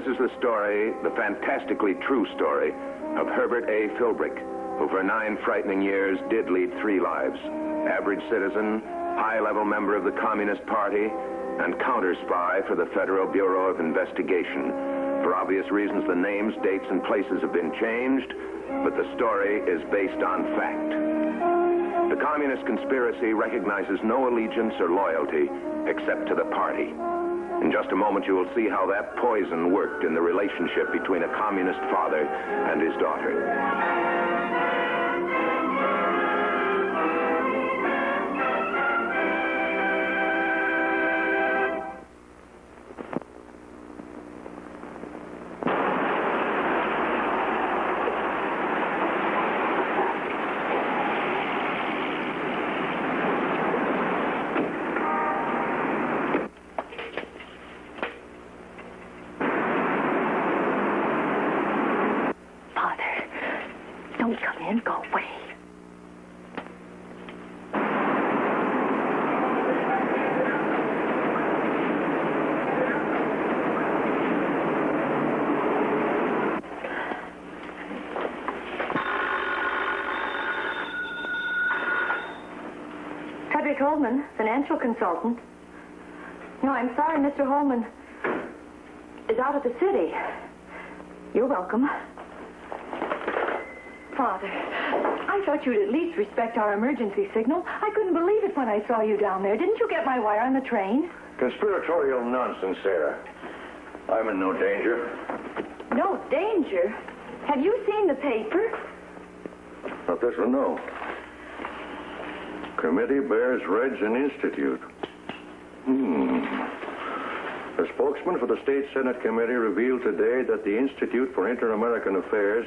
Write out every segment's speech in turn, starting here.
is the story, the fantastically true story, of Herbert A. Philbrick, who for 9 frightening years did lead 3 lives. Average citizen, high-level member of the Communist Party, and counter-spy for the Federal Bureau of Investigation. For obvious reasons, the names, dates, and places have been changed, but the story is based on fact. The communist conspiracy recognizes no allegiance or loyalty except to the party. In just a moment, you will see how that poison worked in the relationship between a communist father and his daughter. Holman, financial consultant. No, I'm sorry, Mr. Holman is out of the city. You're welcome. Father, I thought you'd at least respect our emergency signal. I couldn't believe it when I saw you down there. Didn't you get my wire on the train? Conspiratorial nonsense, Sarah. I'm in no danger. No danger? Have you seen the paper? Not this one, no. Committee bears Reds and Institute. The spokesman for the State Senate Committee revealed today that the Institute for Inter-American Affairs,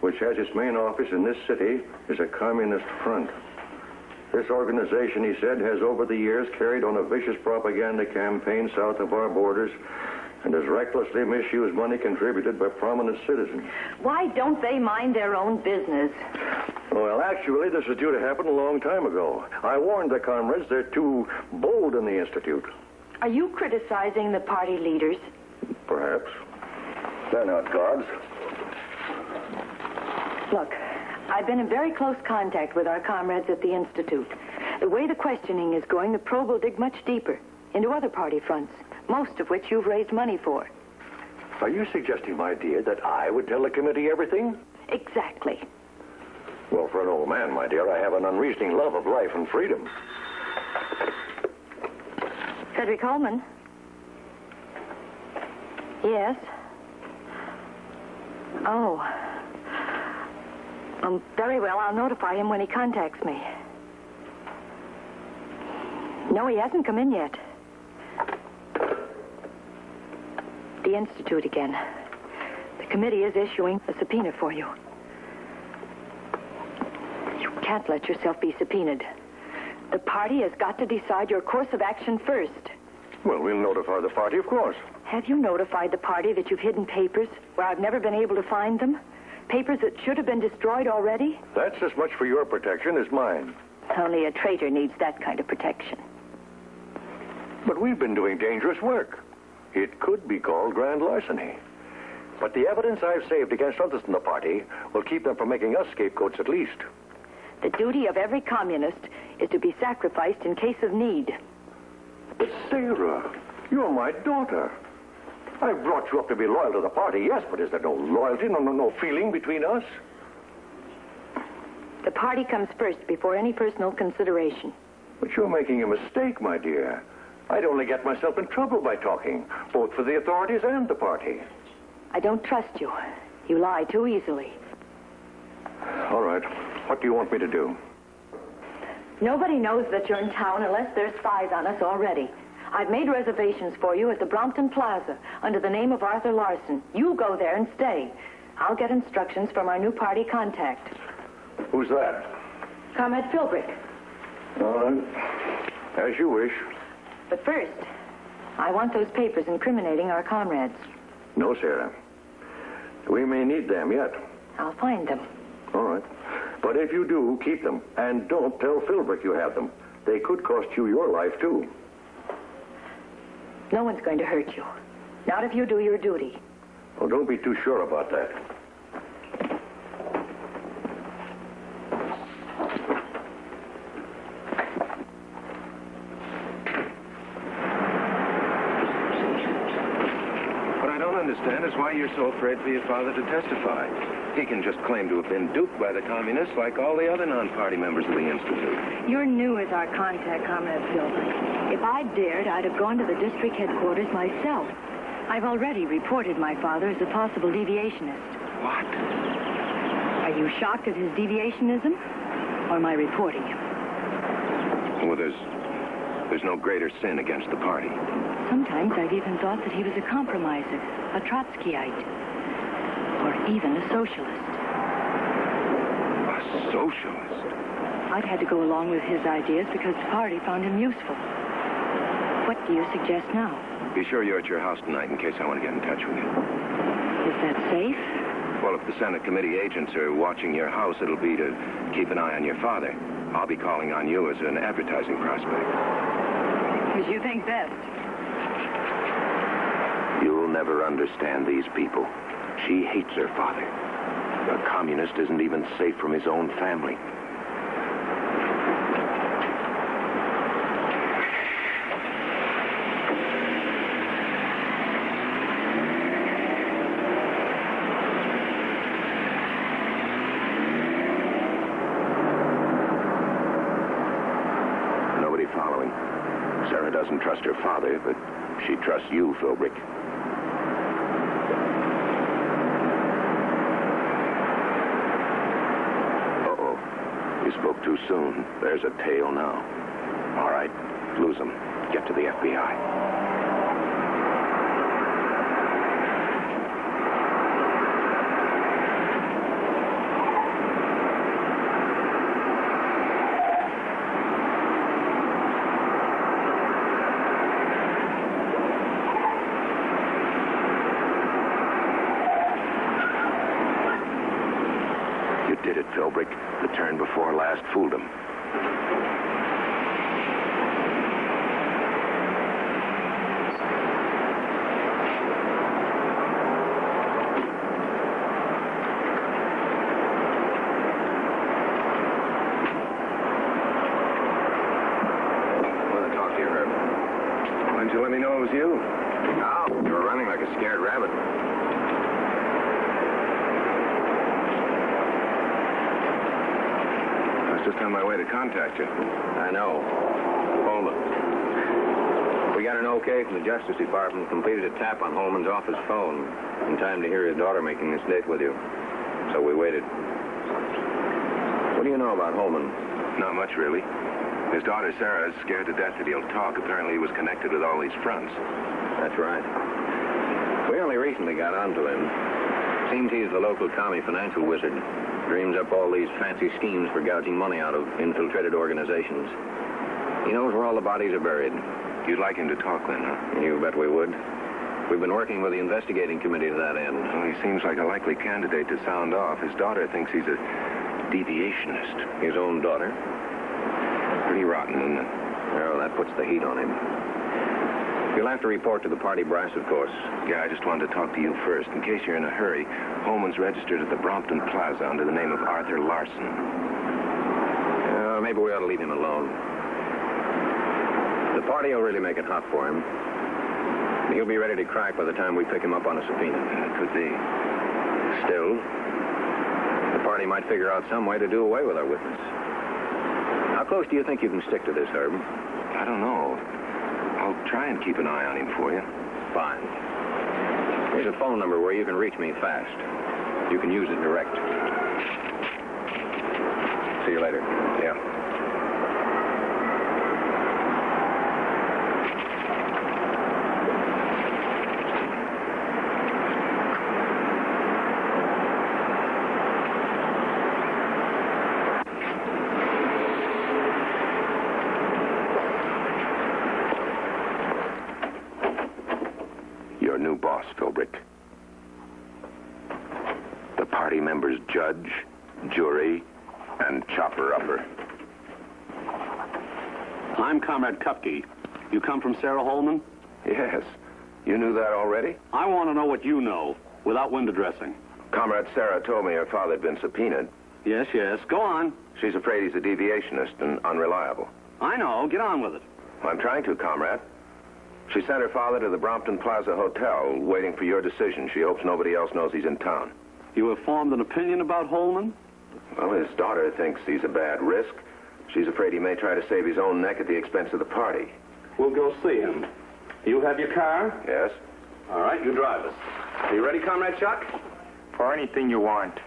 which has its main office in this city, is a communist front. This organization, he said, has over the years carried on a vicious propaganda campaign south of our borders and has recklessly misused money contributed by prominent citizens. Why don't they mind their own business? Well, actually, this is due to happen a long time ago. I warned the comrades they're too bold in the Institute. Are you criticizing the party leaders? Perhaps. They're not gods. Look, I've been in very close contact with our comrades at the Institute. The way the questioning is going, the probe will dig much deeper into other party fronts, most of which you've raised money for. Are you suggesting, my dear, that I would tell the committee everything? Exactly. Well, for an old man, my dear, I have an unreasoning love of life and freedom. Frederick Holman? Yes? Oh. Very well. I'll notify him when he contacts me. No, he hasn't come in yet. The Institute again. The committee is issuing a subpoena for you. You can't let yourself be subpoenaed. The party has got to decide your course of action first. Well, we'll notify the party, of course. Have you notified the party that you've hidden papers where I've never been able to find them? Papers that should have been destroyed already? That's as much for your protection as mine. Only a traitor needs that kind of protection. But we've been doing dangerous work. It could be called grand larceny. But the evidence I've saved against others in the party will keep them from making us scapegoats at least. The duty of every communist is to be sacrificed in case of need. But Sarah, you're my daughter. I've brought you up to be loyal to the party, yes, but is there no loyalty, no feeling between us? The party comes first before any personal consideration. But you're making a mistake, my dear. I'd only get myself in trouble by talking, both for the authorities and the party. I don't trust you. You lie too easily. All right. What do you want me to do? Nobody knows that you're in town unless there's spies on us already. I've made reservations for you at the Brompton Plaza under the name of Arthur Larson. You go there and stay. I'll get instructions from our new party contact. Who's that? Comrade Philbrick. All right. As you wish. But first, I want those papers incriminating our comrades. No, Sarah. We may need them yet. I'll find them. All right. But if you do, keep them. And don't tell Philbrick you have them. They could cost you your life, too. No one's going to hurt you. Not if you do your duty. Oh, don't be too sure about that. What I don't understand is why you're so afraid for your father to testify. He can just claim to have been duped by the communists like all the other non-party members of the Institute. You're new as our contact, Comrade Philbrick. If I dared, I'd have gone to the district headquarters myself. I've already reported my father as a possible deviationist. What? Are you shocked at his deviationism? Or am I reporting him? Well, there's no greater sin against the party. Sometimes I've even thought that he was a compromiser, a Trotskyite, or even a socialist. A socialist? I'd had to go along with his ideas because the party found him useful. What do you suggest now? Be sure you're at your house tonight in case I want to get in touch with you. Is that safe? Well, if the Senate committee agents are watching your house, it'll be to keep an eye on your father. I'll be calling on you as an advertising prospect. As you think best. You'll never understand these people. She hates her father. A communist isn't even safe from his own family. Nobody following. Sarah doesn't trust her father, but she trusts you, Philbrick. Spoke too soon. There's a tail now. All right, lose him. Get to the FBI. You did it, Philbrick. The turn before last fooled him. I want to talk to you, Herb. Why didn't you let me know it was you? Oh, you were running like a scared rabbit. Just on my way to contact you. I know. Holman. We got an okay from the Justice Department, completed a tap on Holman's office phone in time to hear his daughter making this date with you. So we waited. What do you know about Holman? Not much, really. His daughter, Sarah, is scared to death that he'll talk. Apparently, he was connected with all these fronts. That's right. We only recently got onto him. Seems he's the local commie financial wizard. Dreams up all these fancy schemes for gouging money out of infiltrated organizations. He knows where all the bodies are buried. You'd like him to talk then, huh? You bet we would. We've been working with the investigating committee to that end. Well, he seems like a likely candidate to sound off. His daughter thinks he's a deviationist. His own daughter? Pretty rotten, isn't it? Well, that puts the heat on him. You'll have to report to the party brass, of course. Yeah, I just wanted to talk to you first. In case you're in a hurry, Holman's registered at the Brompton Plaza under the name of Arthur Larson. Maybe we ought to leave him alone. The party will really make it hot for him. He'll be ready to crack by the time we pick him up on a subpoena. Could be. Still, the party might figure out some way to do away with our witness. How close do you think you can stick to this, Herb? I don't know. I'll try and keep an eye on him for you. Fine. Here's a phone number where you can reach me fast. You can use it direct. See you later. Yeah. Your new boss, Philbrick. The party members judge, jury, and chopper-upper. I'm Comrade Kupke. You come from Sarah Holman? Yes. You knew that already? I want to know what you know. without window dressing. Comrade Sarah told me her father had been subpoenaed. Yes, yes. Go on. She's afraid he's a deviationist and unreliable. I know. Get on with it. I'm trying to, Comrade. She sent her father to the Brompton Plaza Hotel, waiting for your decision. She hopes nobody else knows he's in town. You have formed an opinion about Holman? Well, his daughter thinks he's a bad risk. She's afraid he may try to save his own neck at the expense of the party. We'll go see him. You have your car? Yes? All right, you drive us. Are you ready, Comrade Chuck? For anything you want.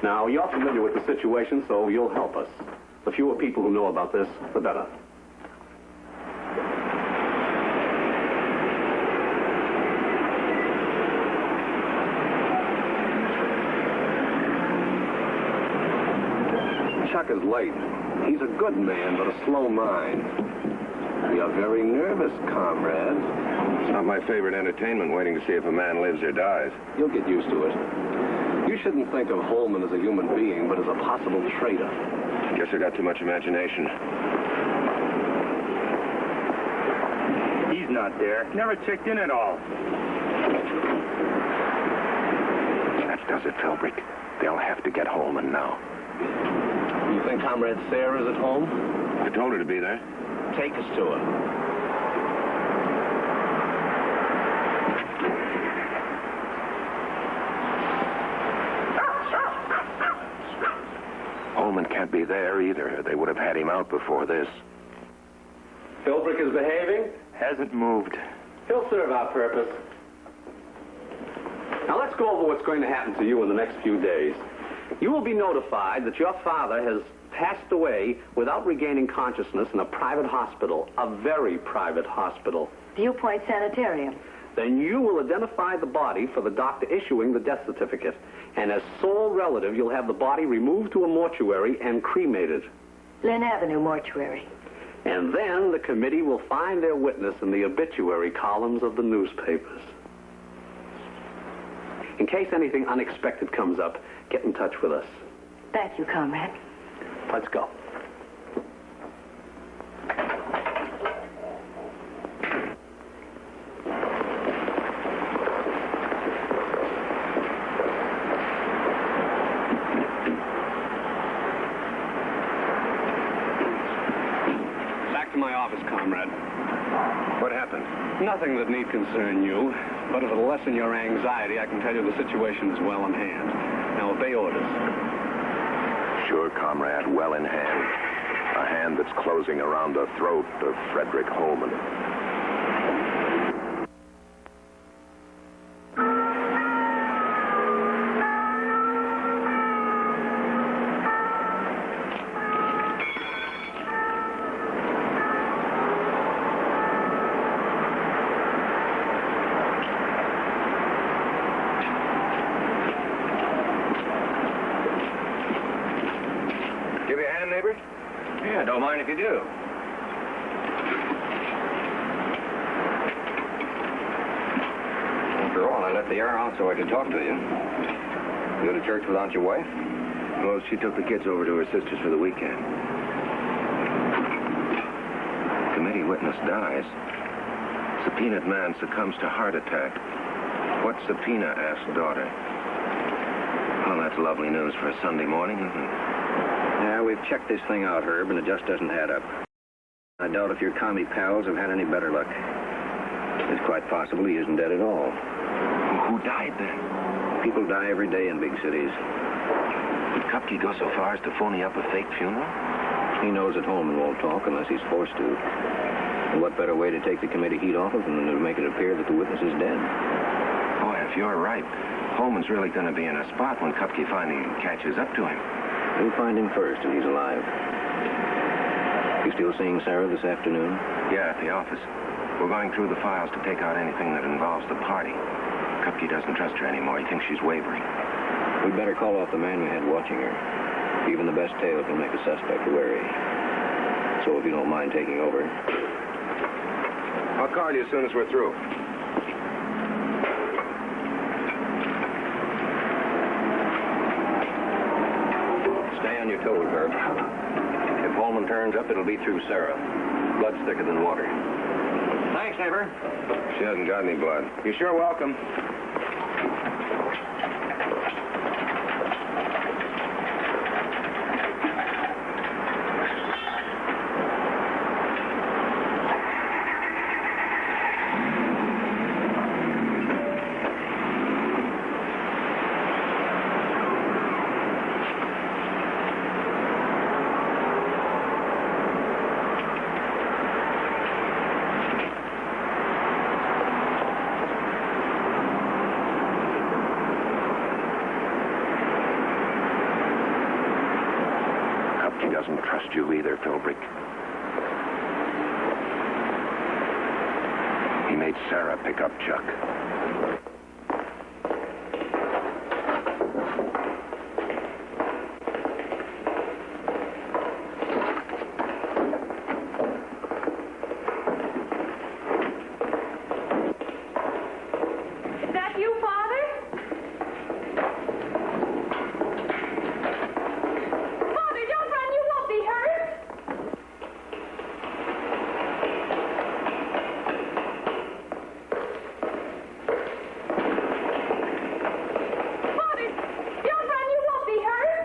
Now, you're familiar with the situation, so you'll help us. The fewer people who know about this, the better. Chuck is late. He's a good man, but a slow mind. You're very nervous, comrade. It's not my favorite entertainment, waiting to see if a man lives or dies. You'll get used to it. You shouldn't think of Holman as a human being, but as a possible traitor. Guess I got too much imagination. He's not there. Never checked in at all. That does it, Philbrick. They'll have to get Holman now. You think Comrade Sarah's at home? I told her to be there. Take us to her. Holman can't be there either. They would have had him out before this. Philbrick is behaving? Hasn't moved. He'll serve our purpose. Now, let's go over what's going to happen to you in the next few days. You will be notified that your father has passed away without regaining consciousness in a private hospital, a very private hospital. Viewpoint Sanitarium. Then you will identify the body for the doctor issuing the death certificate. And as sole relative, you'll have the body removed to a mortuary and cremated. Lynn Avenue Mortuary. And then the committee will find their witness in the obituary columns of the newspapers. In case anything unexpected comes up, get in touch with us. Thank you, Comrade. Let's go. Back to my office, Comrade. What happened? Nothing that need concern you, but if it'll lessen your anxiety, I can tell you the situation is well in hand. Now, obey orders. Sure, Comrade, well in hand. A hand that's closing around the throat of Frederick Holman. Yeah, don't mind if you do. After all, I let the air out so I could talk to you. You go to church without your wife? Well, she took the kids over to her sister's for the weekend. Committee witness dies. Subpoenaed man succumbs to heart attack. What subpoena? Asked daughter. Well, that's lovely news for a Sunday morning, isn't it? Yeah, we've checked this thing out, Herb, and it just doesn't add up. I doubt if your commie pals have had any better luck. It's quite possible he isn't dead at all. Who died then? People die every day in big cities. Would Kupke go so far as to phony up a fake funeral? He knows that Holman won't talk unless he's forced to. And what better way to take the committee heat off of him than to make it appear that the witness is dead? Boy, if you're right, Holman's really going to be in a spot when Kupke finally catches up to him. We'll find him first if he's alive. You still seeing Sarah this afternoon? Yeah, at the office. We're going through the files to take out anything that involves the party. Kupke doesn't trust her anymore. He thinks she's wavering. We'd better call off the man we had watching her. Even the best tale can make a suspect wary. So if you don't mind taking over. I'll call you as soon as we're through. Your toes, Herb. If Holman turns up, it'll be through Sarah. Blood's thicker than water. Thanks, neighbor. She hasn't got any blood. You're sure welcome. doesn't trust you either, Philbrick. He made Sarah pick up Chuck. Is that you, Father? Father, don't run. You won't be hurt. Father, don't run. You won't be hurt.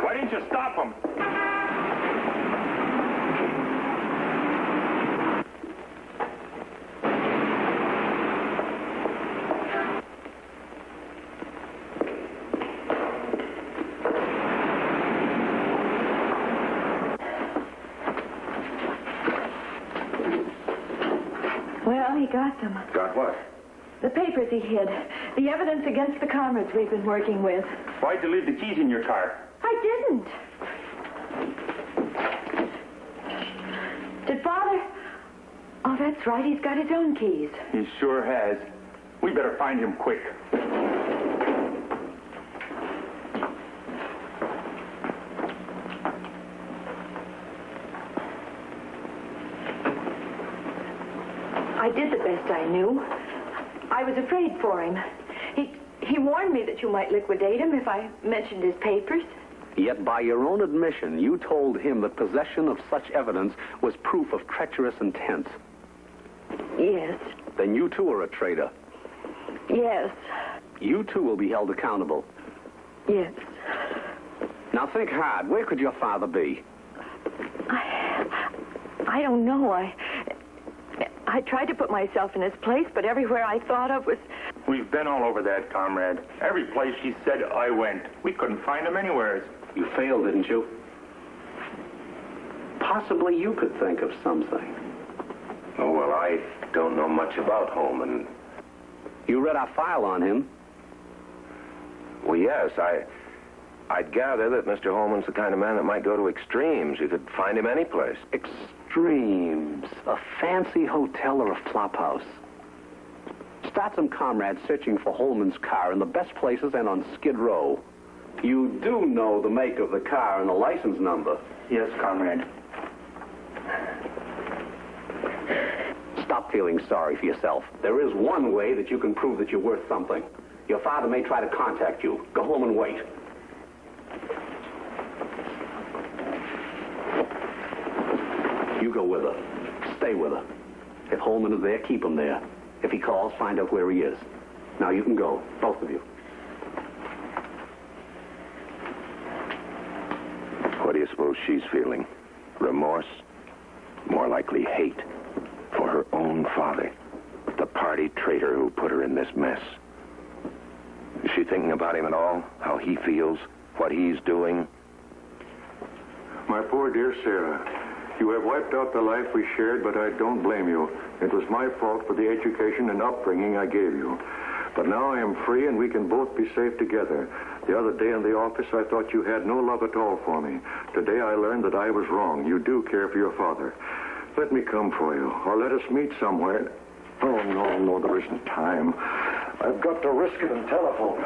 Why didn't you stop him? Well, he got them. Got what? The papers he hid. The evidence against the comrades we've been working with. Why'd you leave the keys in your car? I didn't. Did Father? Oh, that's right. He's got his own keys. He sure has. We better find him quick. I did the best I knew. I was afraid for him. He warned me that you might liquidate him if I mentioned his papers. Yet by your own admission, you told him that possession of such evidence was proof of treacherous intent. Yes. Then you too are a traitor. Yes. You too will be held accountable. Yes. Now think hard. Where could your father be? I don't know. I tried to put myself in his place, but everywhere I thought of was... We've been all over that, comrade. Every place he said I went. We couldn't find him anywhere. You failed, didn't you? Possibly you could think of something. Oh, well, I don't know much about Holman. You read our file on him. Well, yes, I'd gather that Mr. Holman's the kind of man that might go to extremes. You could find him any place. Extremes. A fancy hotel or a flop house. Start some comrades searching for Holman's car in the best places and on Skid Row. You do know the make of the car and the license number. Yes, comrade. Stop feeling sorry for yourself. There is one way that you can prove that you're worth something. Your father may try to contact you. Go home and wait. You go with her. Stay with her. If Holman is there, keep him there. If he calls, find out where he is. Now you can go, both of you. What do you suppose she's feeling? Remorse? More likely hate for her own father, the party traitor who put her in this mess. Is she thinking about him at all? How he feels? What he's doing? My poor dear Sarah, you have wiped out the life we shared, but I don't blame you. It was my fault for the education and upbringing I gave you. But now I am free and we can both be safe together. The other day in the office, I thought you had no love at all for me. Today I learned that I was wrong. You do care for your father. Let me come for you, or let us meet somewhere. Oh, no, there isn't time. I've got to risk it and telephone.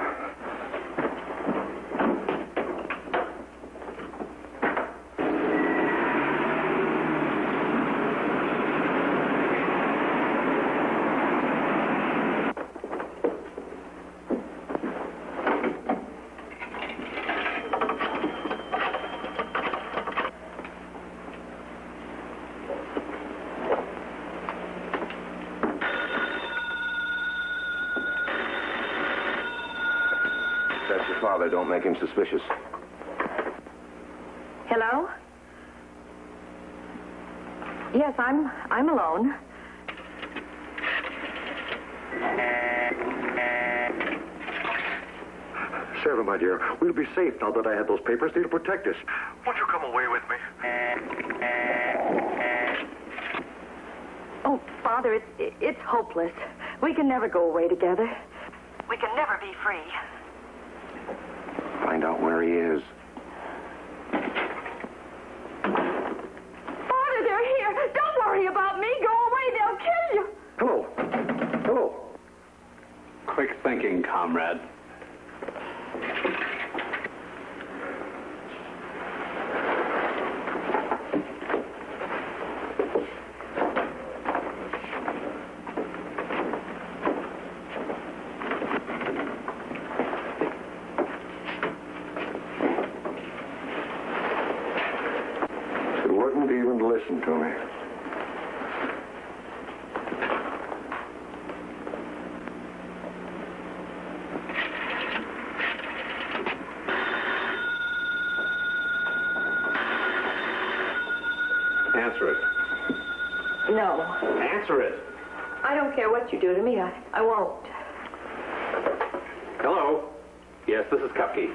That's your father. Don't make him suspicious. Hello? Yes, I'm alone. Sarah, my dear, we'll be safe now that I have those papers. They'll protect us. Won't you come away with me? Oh, Father, it's hopeless. We can never go away together. We can never be free. Find out where he is. Father, they're here. Don't worry about me. Go away. They'll kill you. Hello. Hello. Quick thinking, comrade. She wouldn't even listen to me. Answer it. No. Answer it. I don't care what you do to me. I won't. Hello. Yes, this is Kupke.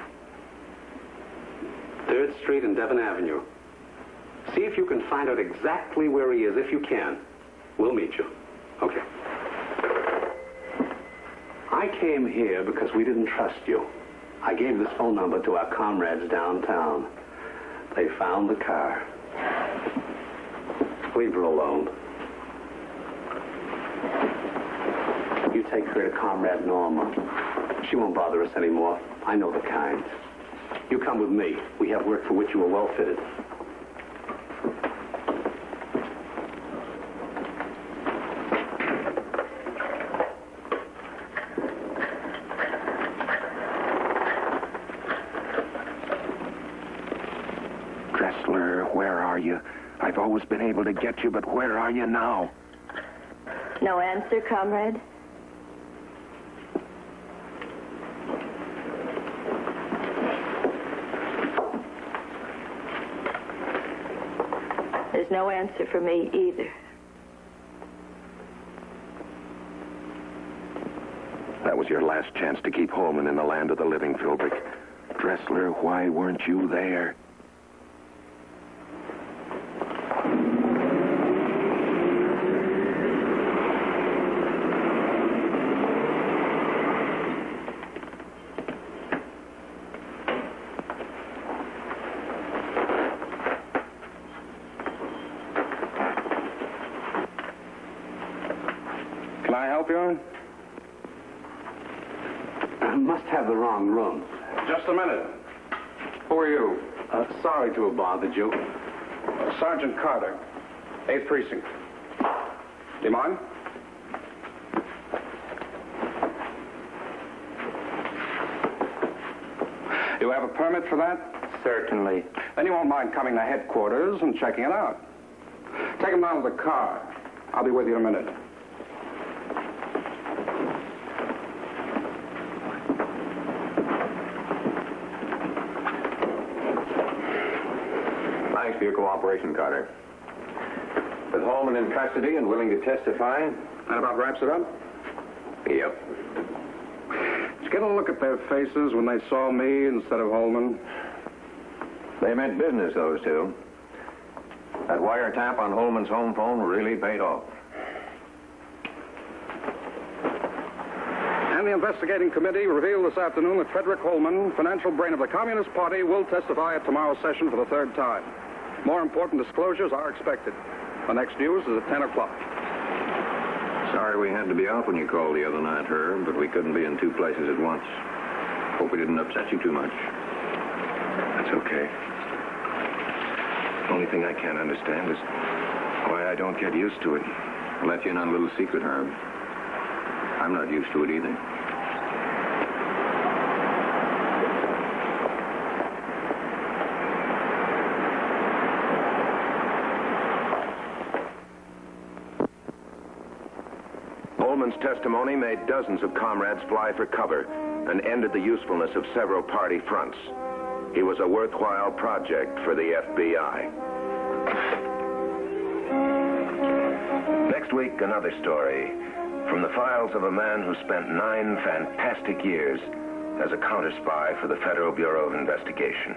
3rd Street and Devon Avenue. See if you can find out exactly where he is. If you can, we'll meet you. Okay. I came here because we didn't trust you. I gave this phone number to our comrades downtown. They found the car. Leave her alone. You take her to Comrade Norma. She won't bother us anymore. I know the kind. You come with me. We have work for which you are well fitted. Dressler, where are you? I've always been able to get you, but where are you now? No answer, comrade? There's no answer for me either. That was your last chance to keep Holman in the land of the living, Philbrick. Dressler, why weren't you there? Can I help you? I must have the wrong room. Just a minute. Who are you? Sorry to have bothered you. Sergeant Carter, 8th Precinct. Do you mind? You have a permit for that? Certainly. Then you won't mind coming to headquarters and checking it out. Take him down to the car. I'll be with you in a minute. Thanks for your cooperation, Carter. With Holman in custody and willing to testify? That about wraps it up? Yep. Did you get a look at their faces when they saw me instead of Holman? They meant business, those two. That wiretap on Holman's home phone really paid off. And the investigating committee revealed this afternoon that Frederick Holman, financial brain of the Communist Party, will testify at tomorrow's session for the 3rd time. More important disclosures are expected. The next news is at 10 o'clock. Sorry we had to be out when you called the other night, Herb, but we couldn't be in 2 places at once. Hope we didn't upset you too much. That's okay. The only thing I can't understand is why I don't get used to it. I'll let you in on a little secret, Herb. I'm not used to it either. Holman's testimony made dozens of comrades fly for cover and ended the usefulness of several party fronts. He was a worthwhile project for the FBI. Next week, another story from the files of a man who spent 9 fantastic years as a counter-spy for the Federal Bureau of Investigation.